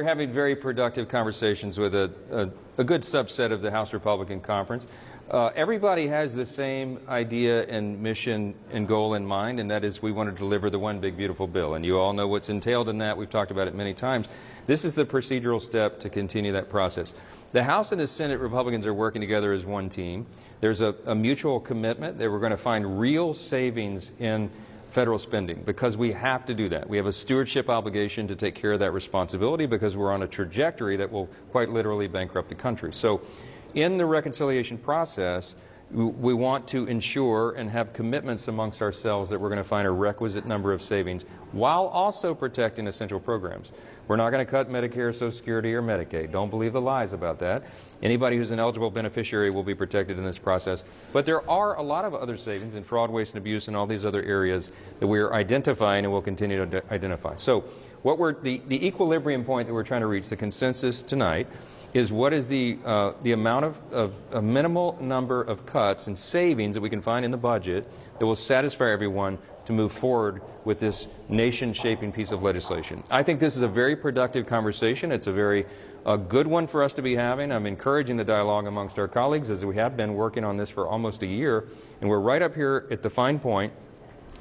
we're having very productive conversations with a good subset of the House Republican Conference. Everybody has the same idea and mission and goal in mind, and that is we want to deliver the one big beautiful bill. And you all know what's entailed in that. We've talked about it many times. This is the procedural step to continue that process. The House and the Senate Republicans are working together as one team. There's a mutual commitment that we're going to find real savings in federal spending, because we have to do that. We have a stewardship obligation to take care of that responsibility, because we're on a trajectory that will quite literally bankrupt the country. So in the reconciliation process, we want to ensure and have commitments amongst ourselves that we're going to find a requisite number of savings while also protecting essential programs. We're not going to cut Medicare, Social Security, or Medicaid. Don't believe the lies about that. Anybody who's an eligible beneficiary will be protected in this process. But there are a lot of other savings in fraud, waste, and abuse and all these other areas that we are identifying and will continue to identify. So what the equilibrium point that we're trying to reach, the consensus tonight, is what is the amount of a minimal number of cuts and savings that we can find in the budget that will satisfy everyone to move forward with this nation-shaping piece of legislation. I think this is a very productive conversation. It's a very good one for us to be having. I'm encouraging the dialogue amongst our colleagues, as we have been working on this for almost a year, and we're right up here at the fine point.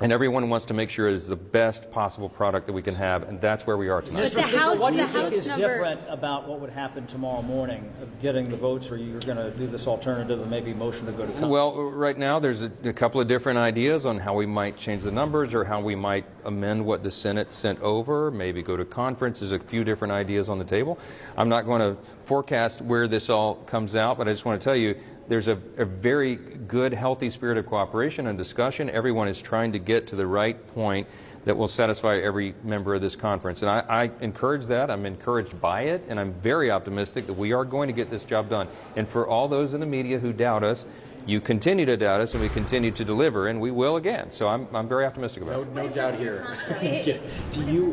And everyone wants to make sure it is the best possible product that we can have, and that's where we are tonight. Mr. Speaker, what do you think is different about what would happen tomorrow morning of getting the votes, or you're going to do this alternative and maybe motion to go to Congress? Well, right now there's a couple of different ideas on how we might change the numbers or how we might amend what the Senate sent over, maybe go to conference. There's a few different ideas on the table. I'm not going to forecast where this all comes out, but I just want to tell you there's a very good, healthy spirit of cooperation and discussion. Everyone is trying to get to the right point that will satisfy every member of this conference. And I encourage that. I'm encouraged by it, and I'm very optimistic that we are going to get this job done. And for all those in the media who doubt us, you continue to doubt us, and we continue to deliver, and we will again. So I'm very optimistic about it. No doubt here.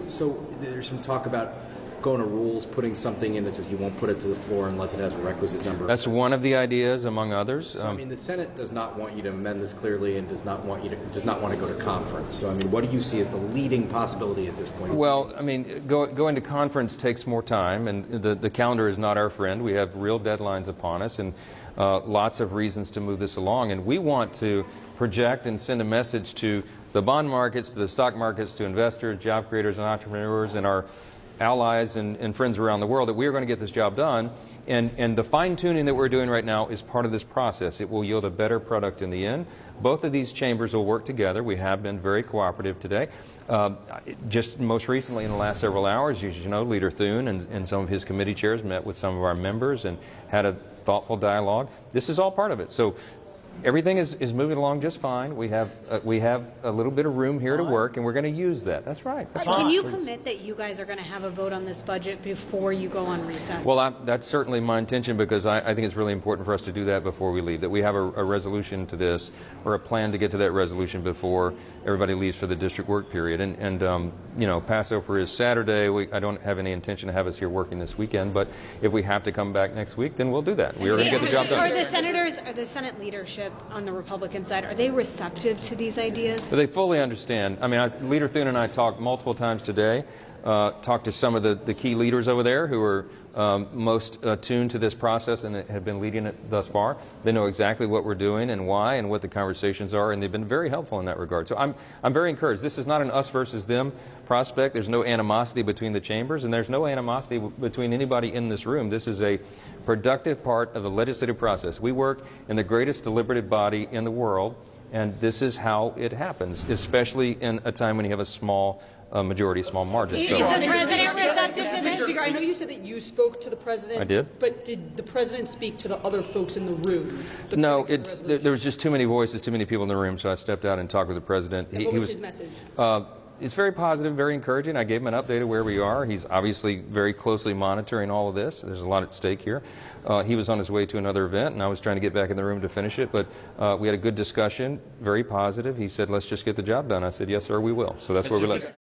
So there's some talk about going to rules, putting something in that says you won't put it to the floor unless it has a requisite number. That's one of the ideas, among others. So, I mean, the Senate does not want you to amend this clearly and does not want to go to conference. So, I mean, what do you see as the leading possibility at this point? Well, I mean, going to conference takes more time, and the calendar is not our friend. We have real deadlines upon us, and lots of reasons to move this along. And we want to project and send a message to the bond markets, to the stock markets, to investors, job creators, and entrepreneurs, and our allies and friends around the world that we are going to get this job done. And the fine-tuning that we're doing right now is part of this process. It will yield a better product in the end. Both of these chambers will work together. We have been very cooperative today. Just most recently in the last several hours, you know, Leader Thune and some of his committee chairs met with some of our members and had a thoughtful dialogue. This is all part of it. So everything is moving along just fine. We have a little bit of room here to work, and we're going to use that. That's right. Can you commit that you guys are going to have a vote on this budget before you go on recess? Well, that's certainly my intention, because I think it's really important for us to do that before we leave, that we have a resolution to this, or a plan to get to that resolution before everybody leaves for the district work period. And you know, Passover is Saturday. I don't have any intention to have us here working this weekend, but if we have to come back next week, then we'll do that. We are going to get the job done. Are the senators, or the Senate leadership on the Republican side, are they receptive to these ideas? They fully understand. I mean, Leader Thune and I talked multiple times today, talked to some of the key leaders over there who are most attuned to this process and have been leading it thus far. They know exactly what we're doing and why and what the conversations are, and they've been very helpful in that regard. So I'm very encouraged. This is not an us versus them prospect. There's no animosity between the chambers, and there's no animosity between anybody in this room. This is a productive part of the legislative process. We work in the greatest deliberative body in the world, and this is how it happens, especially in a time when you have a small majority, small margin. Is the president receptive to this? Mr. Speaker, I know you said that you spoke to the president. I did. But did the president speak to the other folks in the room? No, there was just too many voices, too many people in the room, so I stepped out and talked with the president. What was his message? It's very positive, very encouraging. I gave him an update of where we are. He's obviously very closely monitoring all of this. There's a lot at stake here. He was on his way to another event, and I was trying to get back in the room to finish it. But we had a good discussion, very positive. He said, let's just get the job done. I said, yes, sir, we will. So that's where we left.